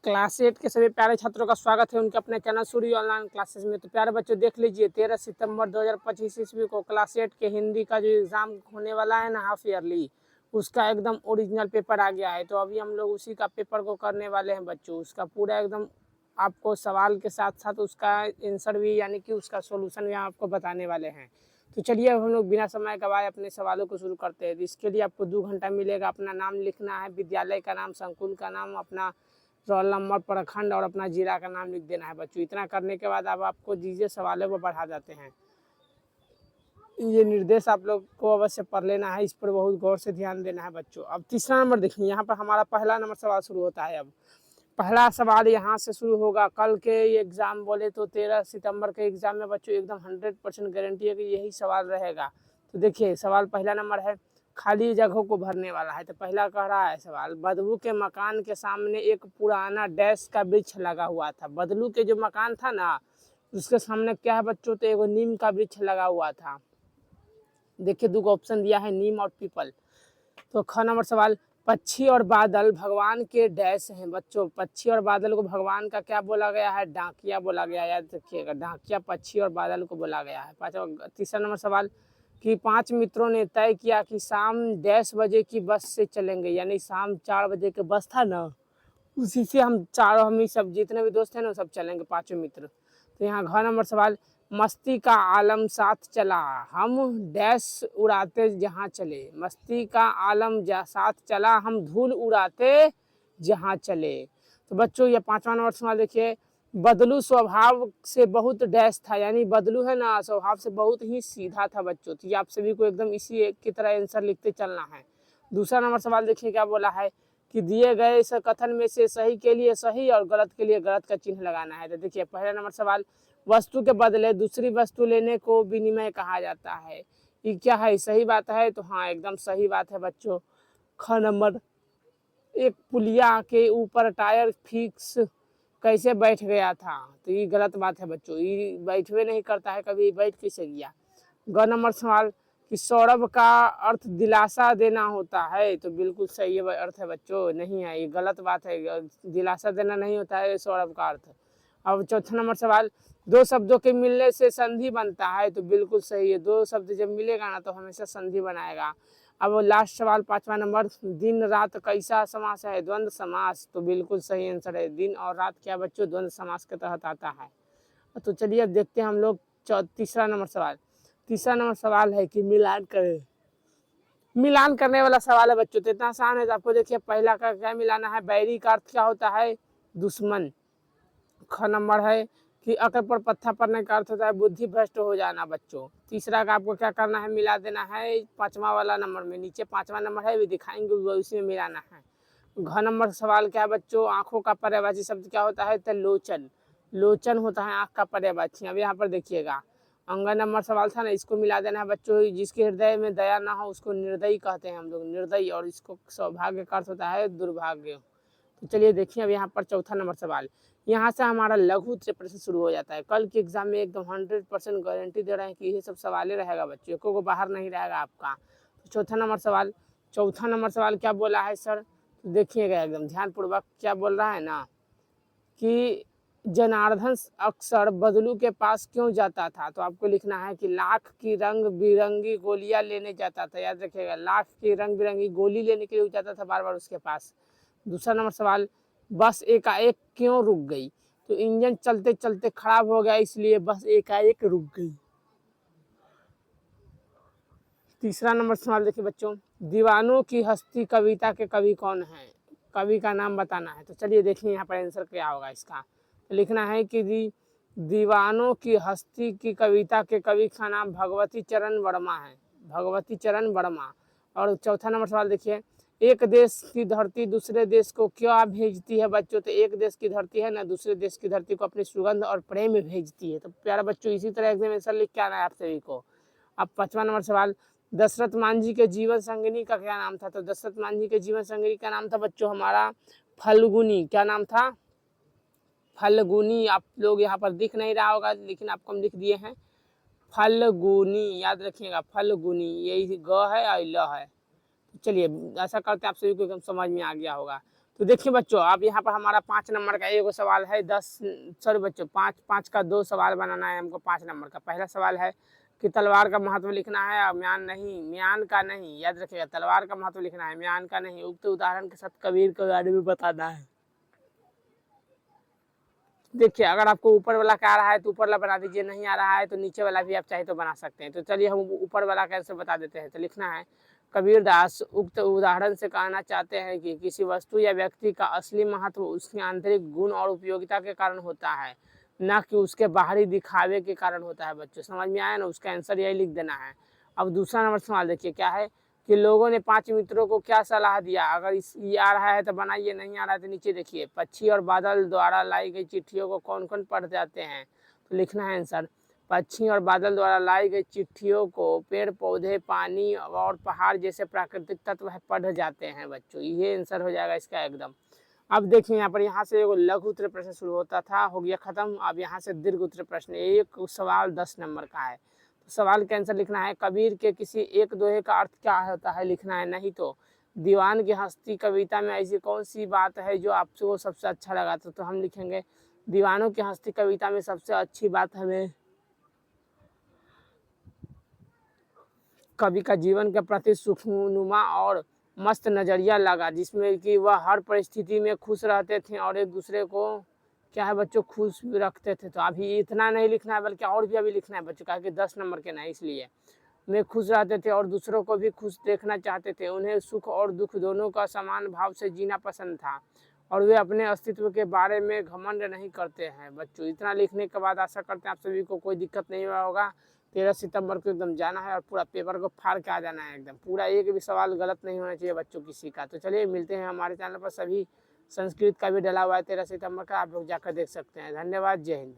Class 8 के सभी प्यारे छात्रों का स्वागत है उनके अपने चैनल सूर्य ऑनलाइन क्लासेस में। तो प्यारे बच्चों देख लीजिए 13 सितंबर 2025 ईस्वी को क्लास 8 के हिंदी का जो एग्ज़ाम होने वाला है ना हाफ ईयरली, उसका एकदम ओरिजिनल पेपर आ गया है। तो अभी हम लोग उसी का पेपर को करने वाले हैं बच्चों। उसका पूरा एकदम आपको सवाल के साथ साथ उसका आंसर भी यानी कि उसका सोल्यूशन भी आपको बताने वाले हैं। तो चलिए अब हम लोग बिना समय गवाए अपने सवालों को शुरू करते हैं। इसके लिए आपको 2 घंटा मिलेगा। अपना नाम लिखना है, विद्यालय का नाम, संकुल का नाम, अपना रोल नंबर, प्रखंड और अपना जिला का नाम लिख देना है बच्चों। इतना करने के बाद अब आपको दीजिए सवालों को बढ़ा जाते हैं। ये निर्देश आप लोग को अवश्य पढ़ लेना है, इस पर बहुत गौर से ध्यान देना है बच्चों। अब तीसरा नंबर देखिए, यहाँ पर हमारा पहला नंबर सवाल शुरू होता है। अब पहला सवाल यहाँ से शुरू होगा। कल के एग्ज़ाम बोले तो 13 सितंबर के एग्ज़ाम में बच्चों एकदम 100% गारंटी है कि यही सवाल रहेगा। तो देखिए सवाल पहला नंबर है, खाली जगहों को भरने वाला है। तो पहला कह रहा है सवाल, बदलू के मकान के सामने एक पुराना डैश का वृक्ष लगा हुआ था। बदलू के जो मकान था ना, उसके सामने क्या है बच्चों, तो एगो नीम का वृक्ष लगा हुआ था। देखिए 2 ऑप्शन दिया है, नीम और पीपल। तो ख नंबर सवाल, पक्षी और बादल भगवान के डैश हैं बच्चों। पक्षी और बादल को भगवान का क्या बोला गया है, डाकिया बोला गया है। याद रखिएगा, डाकिया पक्षी और बादल को बोला गया है। तीसरा नंबर सवाल, कि 5 मित्रों ने तय किया कि शाम 10 बजे की बस से चलेंगे, यानी शाम 4 बजे के बस था ना, उसी से हम ही सब जितने भी दोस्त हैं ना सब चलेंगे, 5 मित्र। तो यहाँ घ नंबर सवाल, मस्ती का आलम साथ चला, हम डैश उड़ाते जहाँ चले। मस्ती का आलम साथ चला, हम धूल उड़ाते जहाँ चले। तो बच्चों ये 5वां नंबर सवाल देखिए, बदलू स्वभाव से बहुत डैश था, यानी बदलू है ना स्वभाव से बहुत ही सीधा था बच्चों। तो ये आप सभी को एकदम इसी एक की तरह आंसर लिखते चलना है। दूसरा नंबर सवाल देखिए क्या बोला है, कि दिए गए इस कथन में से सही के लिए सही और गलत के लिए गलत का चिन्ह लगाना है। तो देखिए पहला नंबर सवाल, वस्तु के बदले दूसरी वस्तु लेने को विनिमय कहा जाता है। ये क्या है, सही बात है? तो हाँ एकदम सही बात है बच्चों। ख नंबर, एक पुलिया के ऊपर टायर फिक्स कैसे बैठ गया था। तो ये गलत बात है बच्चों, ये बैठवे नहीं करता है कभी, बैठ कैसे गया। ग नंबर सवाल, कि सौरभ का अर्थ दिलासा देना होता है। तो बिल्कुल सही अर्थ है बच्चों, नहीं है, ये गलत बात है। दिलासा देना नहीं होता है सौरभ का अर्थ। अब चौथा नंबर सवाल, 2 शब्दों के मिलने से संधि बनता है। तो बिल्कुल सही है, 2 शब्द जब मिलेगा ना तो हमेशा संधि बनाएगा। अब लास्ट सवाल 5वां नंबर, दिन रात कैसा समास है, द्वंद्व समास। तो बिल्कुल सही आंसर है, दिन और रात क्या बच्चों द्वंद्व समास के तहत आता है। तो चलिए अब देखते हैं हम लोग तीसरा नंबर सवाल। तीसरा नंबर सवाल है कि मिलान करें। मिलान करने वाला सवाल है बच्चों, तो इतना आसान है। तो आपको देखिए पहला का क्या मिलाना है, बैरी का अर्थ क्या होता है, दुश्मन। ख नंबर है कि अकल पर पत्थर पड़ने का अर्थ होता है बुद्धि भ्रष्ट हो जाना बच्चों। तीसरा का आपको क्या करना है, मिला देना है 5वां वाला नंबर में, नीचे 5वां नंबर है भी दिखाएंगे, उसी में मिलाना है। घ नंबर सवाल क्या है बच्चों, आंखों का पर्यायवाची शब्द क्या होता है, तो लोचन। लोचन होता है आंख का पर्यायवाची। अब यहाँ पर देखिएगा अंग नंबर सवाल था ना, इसको मिला देना है बच्चों। जिसके हृदय में दया ना हो उसको निर्दयी कहते हैं हम लोग, निर्दयी। और इसको सौभाग्य का अर्थ होता है दुर्भाग्य। तो चलिए देखिए अब यहाँ पर चौथा नंबर सवाल, यहाँ से हमारा लघु से प्रश्न शुरू हो जाता है। कल के एग्जाम में एकदम 100% गारंटी दे रहे हैं कि ये सब सवाल रहेगा बच्चों, एको को बाहर नहीं रहेगा आपका। तो चौथा नंबर सवाल क्या बोला है सर, तो देखिएगा एकदम ध्यानपूर्वक क्या बोल रहा है ना, कि जनार्दन अक्सर बदलू के पास क्यों जाता था। तो आपको लिखना है कि लाख की रंग बिरंगी गोलियां लेने जाता था। याद रखिएगा, लाख की रंग बिरंगी गोली लेने के लिए जाता था बार बार उसके पास। दूसरा नंबर सवाल, बस एकाएक क्यों रुक गई। तो इंजन चलते चलते खराब हो गया इसलिए बस एकाएक रुक गई। तीसरा नंबर सवाल देखिए बच्चों, दीवानों की हस्ती कविता के कवि कौन है, कवि का नाम बताना है। तो चलिए देखिए यहाँ पर आंसर क्या होगा इसका। तो लिखना है कि दीवानों की हस्ती की कविता के कवि का नाम भगवती चरण वर्मा है, भगवती चरण वर्मा। और चौथा नंबर सवाल देखिए, एक देश की धरती दूसरे देश को क्या भेजती है बच्चों। तो एक देश की धरती है ना दूसरे देश की धरती को अपनी सुगंध और प्रेम भेजती है। तो प्यारा बच्चों इसी तरह एकदम आंसर लिख के आना है आप सभी को। अब 5वां नंबर सवाल, दशरथ मांझी के जीवन संगिनी का क्या नाम था। तो दशरथ मांझी के जीवन संगिनी का नाम था बच्चों हमारा फल्गुनी। क्या नाम था, फल्गुनी। आप लोग यहाँ पर दिख नहीं रहा होगा लेकिन आपको हम लिख दिए हैं फल्गुनी, याद रखिएगा फल्गुनी, यही ग है और ल है। तो चलिए ऐसा करते हैं आप सभी को एकदम समझ में आ गया होगा। तो देखिए बच्चों, अब यहाँ पर हमारा 5 नंबर का एक सवाल है, 10 सॉरी बच्चों, 5 का 2 सवाल बनाना है हमको 5 नंबर का। पहला सवाल है कि तलवार का महत्व लिखना है और म्यान का नहीं, याद रखिएगा, तलवार का महत्व लिखना है, म्यान का नहीं। उक्त उदाहरण के साथ कबीर के बारे में बताना है। देखिए, अगर आपको ऊपर वाला का आ रहा है तो ऊपर वाला बना दीजिए, नहीं आ रहा है तो नीचे वाला भी आप चाहे तो बना सकते हैं। तो चलिए हम ऊपर वाला कैसे बता देते हैं। तो लिखना है, कबीरदास उक्त उदाहरण से कहना चाहते हैं कि किसी वस्तु या व्यक्ति का असली महत्व उसके आंतरिक गुण और उपयोगिता के कारण होता है, न कि उसके बाहरी दिखावे के कारण होता है। बच्चों समझ में आया ना, उसका आंसर यही लिख देना है। अब दूसरा नंबर सवाल देखिए क्या है कि लोगों ने 5 मित्रों को क्या सलाह दिया। अगर ये आ रहा है तो बनाइए, नहीं आ रहा है तो नीचे देखिए, पक्षी और बादल द्वारा लाई गई चिट्ठियों को कौन कौन पढ़ जाते हैं। तो लिखना है आंसर, पक्षी और बादल द्वारा लाई गई चिट्ठियों को पेड़ पौधे, पानी और पहाड़ जैसे प्राकृतिक तत्व पढ़ जाते हैं। बच्चों ये आंसर हो जाएगा इसका एकदम। अब देखिए यहाँ पर, यहाँ से एगो लघु उत्तर प्रश्न शुरू होता था, हो गया खत्म। अब यहाँ से दीर्घ उत्तर प्रश्न, एक सवाल 10 नंबर का है। तो सवाल का आंसर लिखना है, कबीर के किसी एक दोहे का अर्थ क्या होता है, लिखना है। नहीं तो दीवान की हस्ती कविता में ऐसी कौन सी बात है जो आपको सबसे अच्छा लगा। तो हम लिखेंगे, दीवानों की हस्ती कविता में सबसे अच्छी बात हमें कवि का जीवन के प्रति सुखनुमा और मस्त नजरिया लगा, जिसमें कि वह हर परिस्थिति में खुश रहते थे और एक दूसरे को क्या है बच्चों, खुश भी रखते थे। तो अभी इतना नहीं लिखना है, बल्कि और भी अभी लिखना है बच्चों, कहा कि 10 नंबर के ना, इसलिए में खुश रहते थे और दूसरों को भी खुश देखना चाहते थे। उन्हें सुख और दुख दोनों का समान भाव से जीना पसंद था और वे अपने अस्तित्व के बारे में घमंड नहीं करते हैं। बच्चों इतना लिखने के बाद आशा करते हैं आप सभी को कोई दिक्कत नहीं हुआ होगा। 13 सितंबर को एकदम जाना है और पूरा पेपर को फाड़ के आ जाना है एकदम, पूरा एक भी सवाल गलत नहीं होना चाहिए बच्चों किसी का। तो चलिए मिलते हैं, हमारे चैनल पर सभी संस्कृत का भी डला हुआ है 13 सितंबर का, आप लोग जाकर देख सकते हैं। धन्यवाद, जय हिंद।